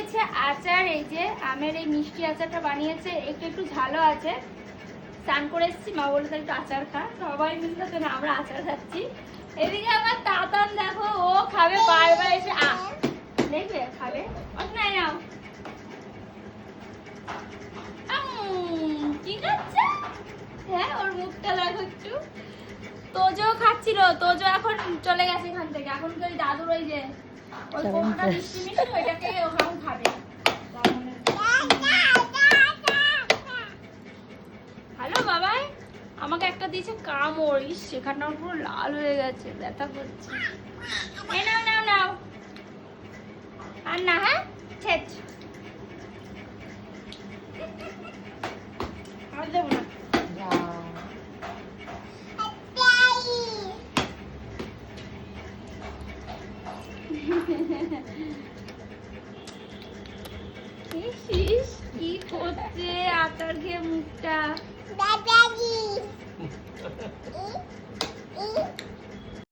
বানিয়েছে আচার, এই যে আমের এই মিষ্টি আচারটা বানিয়েছে, একটু একটু ঝালও আছে। স্নান করে এসেছি, মা বলতে একটু আচার খা, সবাই মিলে তো না আমরা আচার খাচ্ছি। এদিকে আমার তাতান দেখো, ও খাবে বারবার এসে দেখবে খাবে। নাই নাও, কি খাচ্ছে? হ্যাঁ ওর মুখটা দেখো একটু। তোজো খাচ্ছিল, তোজো এখন চলে গেছে এখান থেকে, এখন কি ওই দাদুর ওই যে ওই কোনটা মিষ্টি মিষ্টি ওইটাকে ওখানে খাবে। হ্যালো বাবাই, আমাকে একটা দিয়েছে কামড়, ইস সেখানটা পুরো লাল হয়ে গেছে, ব্যথা করছে। এই নাও নাও নাও, আর না হ্যাঁ ছেচ আর দেবো না। কি করছে আচার খেয়ে মুখটা